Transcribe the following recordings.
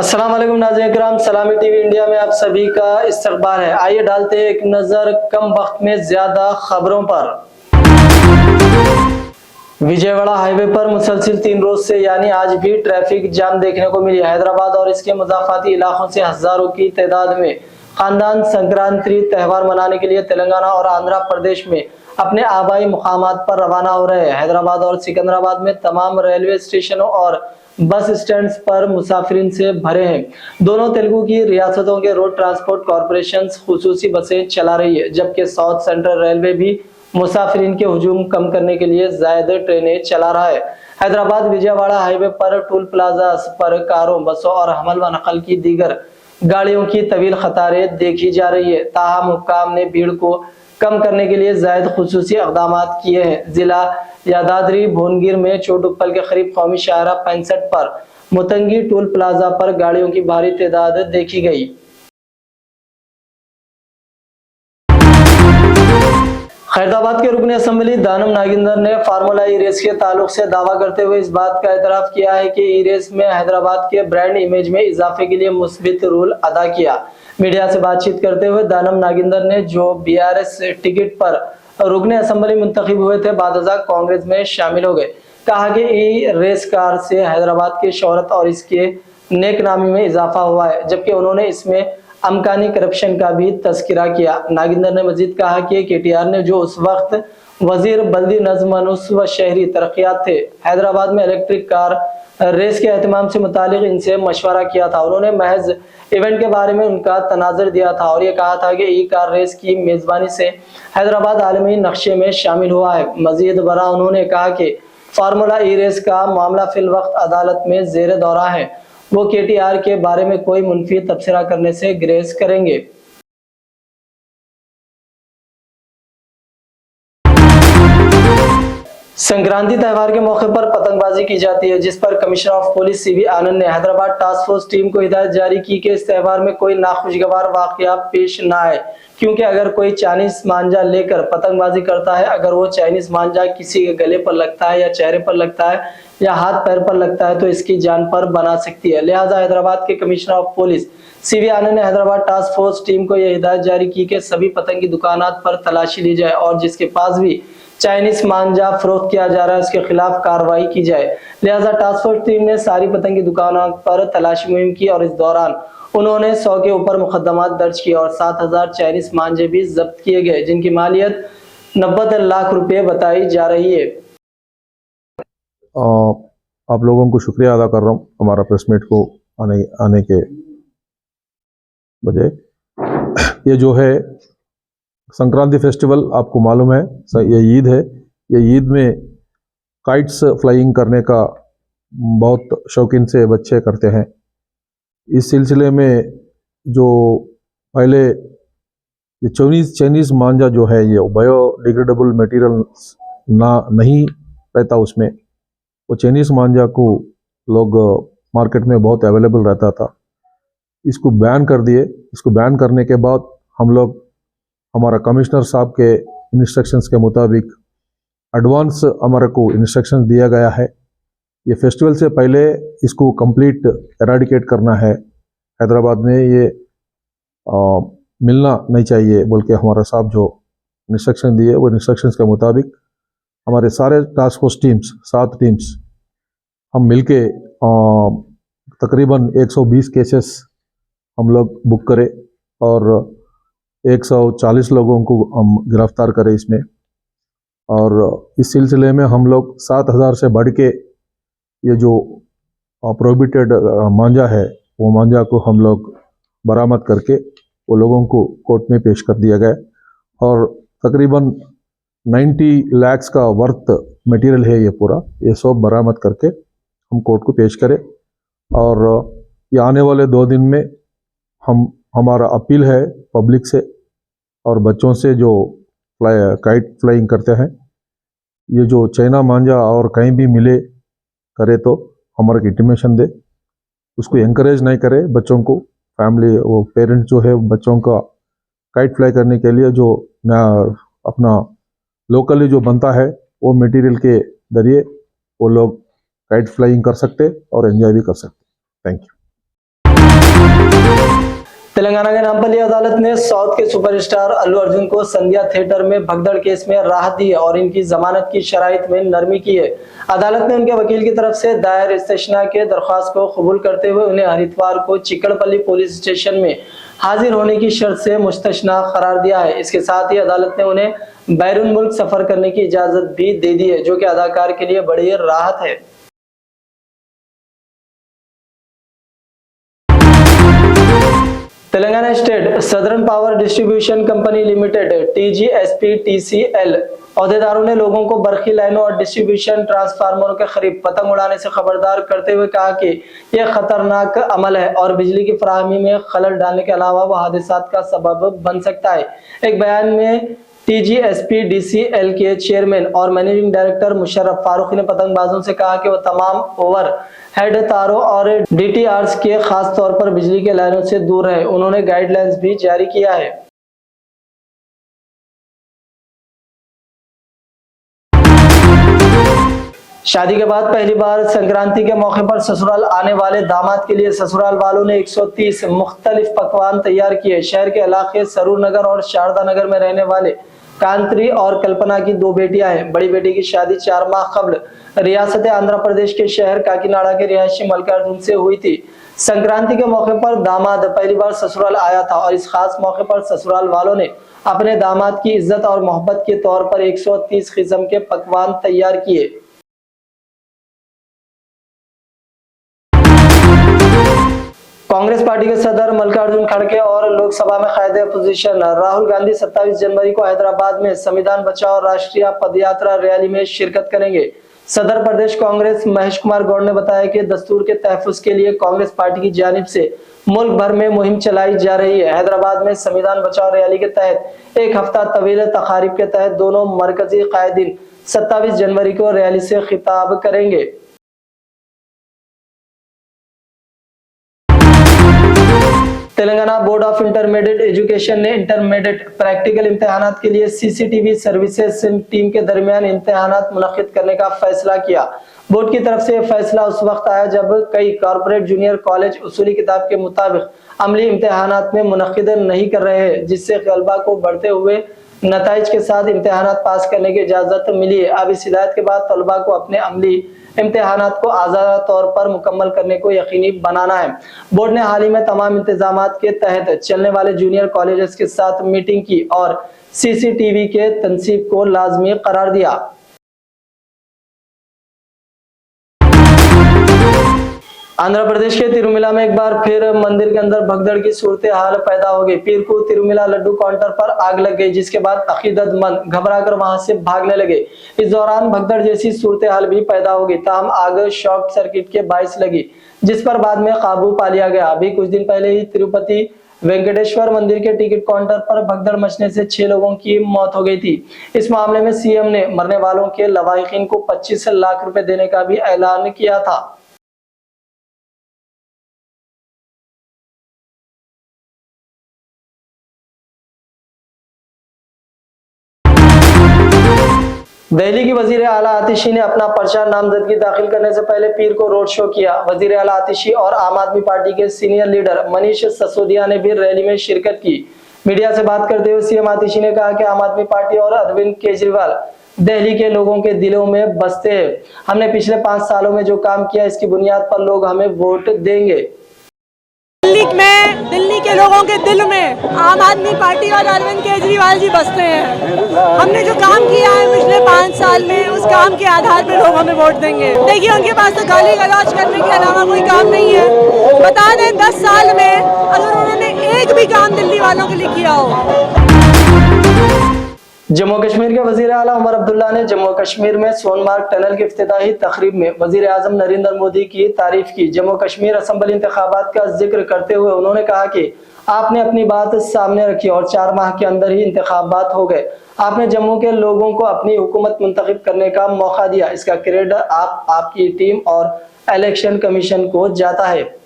अस्सलाम वालेकुम नाज़रीन किराम, सलामी टीवी इंडिया में आप सभी का इस्तकबाल है। आइए डालते हैं एक नज़र कम वक्त में ज्यादा खबरों पर। विजयवाड़ा हाईवे पर मुसलसिल 3 रोज से यानी आज भी ट्रैफिक जाम देखने को मिली। हैदराबाद और इसके मुज़ाफ़ाती इलाकों से हजारों की तादाद में खानदान संक्रांति त्यौहार मनाने के लिए तेलंगाना और आंध्र प्रदेश में अपने आबाई मुकामात पर रवाना हो रहे हैं। हैदराबाद और सिकंदराबाद में तमाम रेलवे स्टेशनों और बस स्टैंड पर मुसाफिरीन से भरे हैं। दोनों तेलुगु की रियासतों के रोड ट्रांसपोर्ट कॉरपोरेशन खुसूसी बसें चला रही है, जबकि साउथ सेंट्रल रेलवे भी मुसाफिरीन के हुजूम कम करने के लिए ज्यादा ट्रेनें चला रहा है। हैदराबाद विजयवाड़ा हाईवे पर टोल प्लाजा पर कारों, बसों और हमल व नकल की दीगर गाड़ियों की तवील कतारें देखी जा रही है। ताहम हुक्काम ने भीड़ को कम करने के लिए जायद खुसूसी इक़दाम किए हैं। जिला यादाद्री भुवनगिर में चोटुप्पल के करीब कौमी शाहरा 65 पर मुतंगी टोल प्लाजा पर गाड़ियों की भारी तादाद देखी गई। खैरदाबाद के रुकन असम्बली दानम नागिंदर ने फार्मूला ई रेस के ताल्लुक से दावा करते हुए इस बात का एतराफ किया है कि ई रेस में हैदराबाद के ब्रांड इमेज में इजाफे के लिए मुस्बित रोल अदा किया। मीडिया से बातचीत करते हुए दानम नागिंदर ने जो बीआरएस टिकट पर रुकने असम्बली मुंतखब हुए थे, बादशाह कांग्रेस में शामिल हो गए। कहा कि ई रेस कार से हैदराबाद की शोहरत और इसके नेक नामी में इजाफा हुआ है, जबकि उन्होंने इसमें अमकानी करप्शन का भी तस्करा किया। नागिंदर ने मजीद कहा कि केटीआर ने जो उस वक्त वजीर बल्दी नज़्म व शहरी तरक्यात थे, हैदराबाद में इलेक्ट्रिक कार रेस के एहतमाम से मुतालिक इनसे मशवरा किया था। उन्होंने महज इवेंट के बारे में उनका तनाजर दिया था और ये कहा था कि ई कार रेस की मेजबानी से हैदराबाद आलमी नक्शे में शामिल हुआ है। मजीद बरा उन्होंने कहा कि फार्मूला ई रेस का मामला फिल वक्त अदालत में जेर दौरा है। वो केटीआर के बारे में कोई मुनफी तबसरा करने से ग्रेज करेंगे। संक्रांति त्यौहार के मौके पर पतंगबाजी की जाती है, जिस पर कमिश्नर ऑफ पुलिस सीवी आनंद ने हैदराबाद टास्क फोर्स टीम को हिदायत जारी की कि इस त्यौहार में कोई नाखुशगवार वाकया पेश ना आए, क्योंकि अगर कोई चाइनीज मांझा लेकर पतंगबाजी करता है, अगर वो चाइनीज मांझा किसी के गले पर लगता है या चेहरे पर लगता है या हाथ पैर पर लगता है तो इसकी जान पर बना सकती है। लिहाजा हैदराबाद के कमिश्नर ऑफ पुलिस सीवी आनंद ने हैदराबाद टास्क फोर्स टीम को यह हिदायत जारी की कि सभी पतंग की दुकानात पर तलाशी ली जाए और जिसके पास भी चाइनीज मांझा फरोख्त किया जा रहा है उसके खिलाफ कार्रवाई की जाए। लिहाजा टास्क फोर्स टीम ने सारी पतंग की दुकानों पर तलाशी मुहिम की और इस दौरान उन्होंने 100 के ऊपर मुकदमात दर्ज किए और 7000 चाइनीज मांझे भी जब्त किए गए, जिनकी मालियत 90 लाख रुपए बताई जा रही है। आप लोगों को शुक्रिया अदा कर रहा हूँ हमारा प्रेस मीट को आने के वजह। ये जो है संक्रांति फेस्टिवल आपको मालूम है, ये ईद है। ये ईद में काइट्स फ्लाइंग करने का बहुत शौकीन से बच्चे करते हैं। इस सिलसिले में जो पहले ये चाइनीज मांझा जो है, ये बायोडिग्रेडेबल मटेरियल नहीं रहता उसमें, वो चाइनीज मांझा को लोग मार्केट में बहुत अवेलेबल रहता था, इसको बैन कर दिए। इसको बैन करने के बाद हम लोग हमारा कमिश्नर साहब के इंस्ट्रक्शंस के मुताबिक एडवांस हमारे को इंस्ट्रक्शन दिया गया है। ये फेस्टिवल से पहले इसको कंप्लीट एराडिकेट करना है। हैदराबाद में ये मिलना नहीं चाहिए बोल के हमारा साहब जो इंस्ट्रक्शन दिए, वो इंस्ट्रक्शंस के मुताबिक हमारे सारे टास्क फोर्स टीम्स 7 टीम्स हम मिलके तकरीबन 120 केसेस हम लोग बुक करें और 140 लोगों को हम गिरफ्तार करें इसमें। और इस सिलसिले में हम लोग 7000 से बढ़ के ये जो प्रोहिबिटेड मांझा है, वो मांझा को हम लोग बरामद करके वो लोगों को कोर्ट में पेश कर दिया गया और तकरीबन 90 लाख का वर्थ मटेरियल है ये पूरा, ये सब बरामद करके हम कोर्ट को पेश करें। और ये आने वाले 2 दिन में हमारा अपील है पब्लिक से और बच्चों से जो काइट फ्लाइंग करते हैं, ये जो चाइना मांझा और कहीं भी मिले करे तो हमारा इंटीमेशन दे, उसको एनकरेज नहीं करे। बच्चों को फैमिली वो पेरेंट्स जो है बच्चों का काइट फ्लाई करने के लिए जो अपना लोकली जो बनता है वो मटेरियल के जरिए वो लोग काइट फ्लाइंग कर सकते और एंजॉय भी कर सकते। Thank you. तेलंगाना के नामपल्ली अदालत ने साउथ के सुपरस्टार अल्लू अर्जुन को संध्या थिएटर में भगदड़ केस में राहत दी है और इनकी जमानत की शराइत में नरमी की है। अदालत ने उनके वकील की तरफ से दायर इस्तेशना के दरख्वास्त को कबूल करते हुए उन्हें हरिद्वार को चिकड़पल्ली पुलिस स्टेशन में हाजिर होने की शर्त से मुस्तस्ना करार दिया है। इसके साथ ही अदालत ने उन्हें बैरून मुल्क सफर करने की इजाजत भी दे दी है, जो कि अदाकार के लिए बड़ी राहत है। Telangana state southern power distribution company limited TGSPTCL अहदेदारों ने लोगों को बरखी लाइनों और डिस्ट्रीब्यूशन ट्रांसफार्मरों के करीब पतंग उड़ाने से खबरदार करते हुए कहा कि यह खतरनाक अमल है और बिजली की फराहमी में खलल डालने के अलावा वह हादसात का सबब बन सकता है। एक बयान में TGSPDCL के चेयरमैन और मैनेजिंग डायरेक्टर मुशर्रफ फारूकी ने पतंगबाजों से कहा कि वो तमाम ओवर हेड तारों और DTRs के खास तौर पर बिजली के लाइनों से दूर रहे। उन्होंने गाइडलाइंस भी जारी किया है। शादी के बाद पहली बार संक्रांति के मौके पर ससुराल आने वाले दामाद के लिए ससुराल वालों ने 130 मुख्तलिफ पकवान तैयार किए। शहर के इलाके सरूर नगर और शारदा नगर में रहने वाले कांत्री और कल्पना की 2 बेटियां हैं। बड़ी बेटी की शादी 4 माह कबल रियासत आंध्र प्रदेश के शहर काकीनाडा के रिहायशी मल्लिकार्जुन से हुई थी। संक्रांति के मौके पर दामाद पहली बार ससुराल आया था और इस खास मौके पर ससुराल वालों ने अपने दामाद की इज्जत और मोहब्बत के तौर पर 130 किस्म के पकवान तैयार किए। कांग्रेस पार्टी के सदर मल्लिकार्जुन खड़गे और लोकसभा में कायदे अपोजिशन राहुल गांधी 27 जनवरी को हैदराबाद में संविधान बचाओ राष्ट्रीय पदयात्रा रैली में शिरकत करेंगे। सदर प्रदेश कांग्रेस महेश कुमार गौड़ ने बताया कि दस्तूर के तहफ्फुज के लिए कांग्रेस पार्टी की जानिब से मुल्क भर में मुहिम चलाई जा रही है। हैदराबाद में संविधान बचाओ रैली के तहत एक हफ्ता तवील तकारीब के तहत दोनों मरकजी कायदीन 27 जनवरी को रैली से खिताब करेंगे। Telangana board of intermediate education ने इंटरमीडिएट प्रैक्टिकल इम्तिहानात के लिए CCTV सर्विसेज टीम के दरमियान इम्तिहानात मुनक्किद करने का फैसला किया। बोर्ड की तरफ से यह फैसला उस वक्त आया जब कई कॉर्पोरेट जूनियर कॉलेज उसूली किताब के मुताबिक अमली इम्तिहानात में मुनक्किद नहीं कर रहे हैं, जिससे तलबा को बढ़ते हुए नताइज के साथ इम्तिहानात पास करने की इजाजत मिली है। अब इस हिदायत के बाद तलबा को अपने अमली इम्तिहानात को आज़ादा तौर पर मुकम्मल करने को यकीनी बनाना है। बोर्ड ने हाल ही में तमाम इंतजामात के तहत चलने वाले जूनियर कॉलेजेस के साथ मीटिंग की और CCTV के तनसीब को लाजमी करार दिया। आंध्र प्रदेश के तिरुमला में एक बार फिर मंदिर के अंदर भगदड़ की सूरत हाल पैदा हो गई। पीर को तिरुमला लड्डू काउंटर पर आग लग गई, जिसके बाद अकीदतमंद घबराकर वहां से भागने लगे। इस दौरान भगदड़ जैसी सूरत हाल भी पैदा हो गई। ताहम आग शॉर्ट सर्किट के बायस लगी, जिस पर बाद में काबू पा लिया गया। अभी कुछ दिन पहले ही तिरुपति वेंकटेश्वर मंदिर के टिकट काउंटर पर भगदड़ मचने से 6 लोगों की मौत हो गई थी। इस मामले में CM ने मरने वालों के लवाहिकीन को 25 लाख रुपए देने का भी ऐलान किया था। दिल्ली की वजीर आला आतिशी ने अपना पर्चा नामजदगी दाखिल करने से पहले पीर को रोड शो किया। वजीर आला आतिशी और आम आदमी पार्टी के सीनियर लीडर मनीष सिसोदिया ने भी रैली में शिरकत की। मीडिया से बात करते हुए CM आतिशी ने कहा कि आम आदमी पार्टी और अरविंद केजरीवाल दिल्ली के लोगों के दिलों में बसते हैं। हमने पिछले 5 सालों में जो काम किया, इसकी बुनियाद पर लोग हमें वोट देंगे। दिल्ली के लोगों के दिल में आम आदमी पार्टी और अरविंद केजरीवाल जी बसते हैं। हमने जो काम किया है पिछले 5 साल में, उस काम के आधार पर लोग हमें वोट देंगे। देखिए, उनके पास तो गाली गलौज करने के अलावा कोई काम नहीं है। बता दें, 10 साल में अगर उन्होंने एक भी काम दिल्ली वालों के लिए किया हो। जम्मू कश्मीर के वजीर आला उमर अब्दुल्ला ने जम्मू कश्मीर में सोनमार्ग टनल की इफ्तिताही तकरीब में वजीर आजम नरेंद्र मोदी की तारीफ की। जम्मू कश्मीर असेंबली इंतखाबात का जिक्र करते हुए उन्होंने कहा कि आपने अपनी बात सामने रखी और 4 माह के अंदर ही इंतखाबात हो गए। आपने जम्मू के लोगों को अपनी हुकूमत मुंतखब करने का मौका दिया। इसका क्रेडिट आपकी टीम और इलेक्शन कमीशन को जाता है।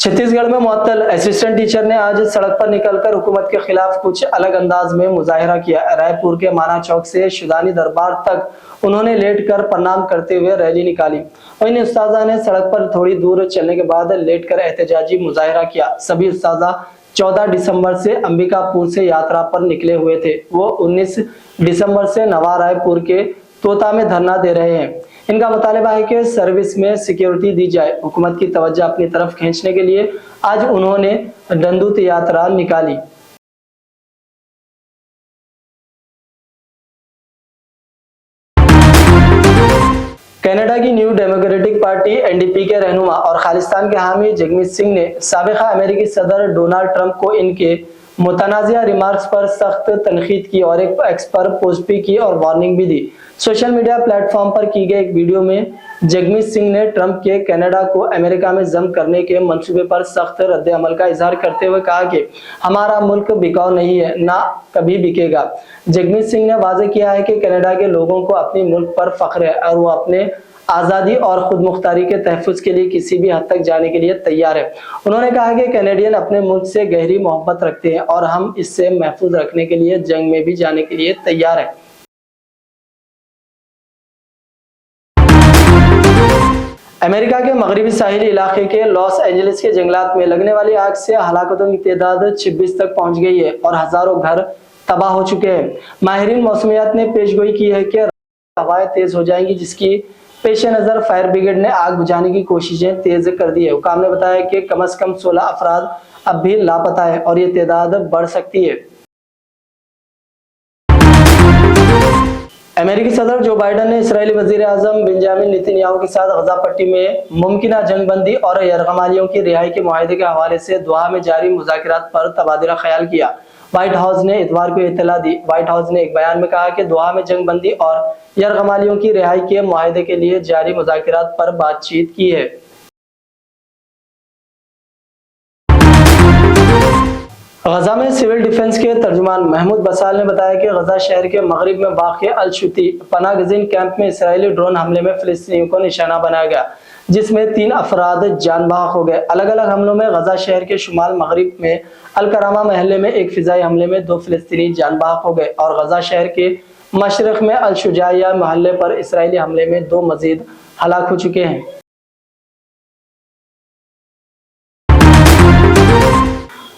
छत्तीसगढ़ में मुअत्तल असिस्टेंट टीचर ने आज सड़क पर निकलकर हुकूमत के खिलाफ कुछ अलग अंदाज में मुजाहिरा किया। रायपुर के माना चौक से शुदानी दरबार तक उन्होंने लेटकर प्रणाम करते हुए रैली निकाली। वहीं उस्ताजा ने सड़क पर थोड़ी दूर चलने के बाद लेटकर एहतजाजी मुजाहिरा किया। सभी उस्ताजा 14 दिसंबर से अंबिकापुर से यात्रा पर निकले हुए थे। वो 19 दिसंबर से नवा रायपुर के तोता में धरना दे रहे हैं। इनका मुतालिबा है कि सर्विस में सिक्योरिटी दी जाए। हुकूमत की तवज्जो अपनी तरफ खींचने के लिए आज उन्होंने दंडुत यात्रा निकाली। कनाडा की न्यू डेमोक्रेटिक पार्टी एनडीपी के रहनुमा और खालिस्तान के हामी जगमीत सिंह ने साबिका अमेरिकी सदर डोनाल्ड ट्रंप को इनके मुतनाज़िया रिमार्क्स पर सख्त तनकीद की और एक एक्स पर पोस्ट भी की और वार्निंग भी दी। सोशल मीडिया प्लेटफॉर्म पर की गई एक वीडियो में जगमीत सिंह ने ट्रंप के कनाडा को अमेरिका में जम करने के मंसूबे पर सख्त रद्द अमल का इजहार करते हुए कहा कि हमारा मुल्क बिकाऊ नहीं है, ना कभी बिकेगा। जगमीत सिंह ने वाज़ेह किया है कि कनाडा के लोगों को अपने मुल्क पर फख्र है और वो अपने आज़ादी और खुद मुख्तारी के तहफ़्फ़ुज़ के लिए किसी भी हद तक जाने के लिए तैयार है। उन्होंने कहा कि कैनेडियन अपने मुल्क से गहरी मोहब्बत रखते हैं और हम इससे महफूज रखने के लिए जंग में भी जाने के लिए तैयार है। अमेरिका के मगरबी साहिली इलाके के लॉस एंजलिस के जंगलात में लगने वाली आग से हलाकतों की तादाद 26 तक पहुंच गई है और हजारों घर तबाह हो चुके हैं। माहिरीन मौसमियात ने पेशगोई की है कि हवाएं तेज हो जाएंगी, जिसकी पेश नजर फायर ब्रिगेड ने आग बुझाने की कोशिशें तेज कर दी है। हुकाम ने बताया कि कम से कम 16 अफराद अब भी लापता है और ये तादाद बढ़ सकती है। अमेरिकी सदर जो बाइडन ने इसराइली वजीर आजम बेंजामिन नेतन्याहू के साथ गजा पट्टी में मुमकिना जंगबंदी और यरगमालियों की रिहाई के मुआहदे के हवाले से दोहा में जारी मुज़ाकरात पर तबादला ख्याल किया। व्हाइट हाउस ने इतवार को इत्तला दी। व्हाइट हाउस ने एक बयान में कहा कि दोहा में जंगबंदी और यरगमालियों की रिहाई के मुआहदे के लिए जारी मुज़ाकरात पर बातचीत की है। गजा में सिविल डिफेंस के तर्जुमान महमूद बसाल ने बताया कि गजा शहर के मगरिब में वाक़ अल-शुती पनागज़ीन कैंप में इसराइली ड्रोन हमले में फिलिस्तीनियों को निशाना बनाया गया, जिसमें 3 अफराद जान बहक हो गए। अलग अलग हमलों में गजा शहर के शुमाल मगरिब में अल-करामा महल्ले में एक फिजाई हमले में 2 फिलिस्तीनी जान बहक हो गए और गजा शहर के मशरक़ में अल-शुजाइया महल्ले पर इसराइली हमले में 2 मजीद हलाक हो चुके हैं।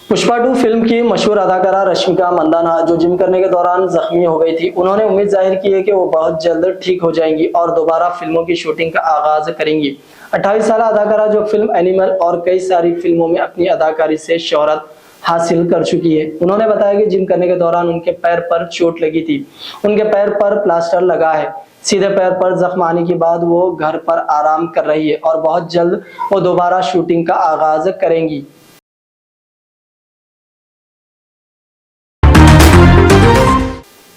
पुष्पा 2 फिल्म की मशहूर अदाकारा रश्मिका मंदाना जो जिम करने के दौरान जख्मी हो गई थी, उन्होंने उम्मीद जाहिर की है कि वो बहुत जल्द ठीक हो जाएंगी और दोबारा फिल्मों की शूटिंग का आगाज करेंगी। 28 साल अदाकारा जो फिल्म एनिमल और कई सारी फिल्मों में अपनी अदाकारी से शोहरत हासिल कर चुकी है। उन्होंने बताया कि जिम करने के दौरान उनके पैर पर चोट लगी थी। उनके पैर पर प्लास्टर लगा है। सीधे पैर पर जख्म आने के बाद वो घर पर आराम कर रही है और बहुत जल्द वो दोबारा शूटिंग का आगाज करेंगी।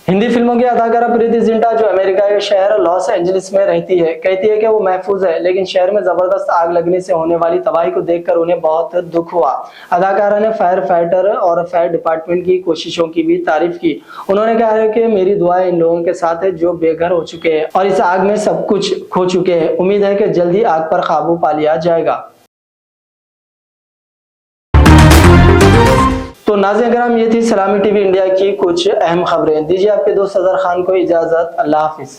हिंदी फिल्मों की अदाकारा प्रीति जिंटा जो अमेरिका के शहर लॉस एंजलिस में रहती है, कहती है कि वो महफूज है, लेकिन शहर में जबरदस्त आग लगने से होने वाली तबाही को देखकर उन्हें बहुत दुख हुआ। अदाकारा ने फायर फाइटर और फायर डिपार्टमेंट की कोशिशों की भी तारीफ की। उन्होंने कहा है कि मेरी दुआएं इन लोगों के साथ है जो बेघर हो चुके हैं और इस आग में सब कुछ खो चुके हैं। उम्मीद है कि जल्दी आग पर काबू पा लिया जाएगा। तो नाज़रीन कराम, ये थी सलामी टीवी इंडिया की कुछ अहम खबरें। दीजिए आपके दोस्त अजहर खान को इजाजत। अल्लाह हाफिज।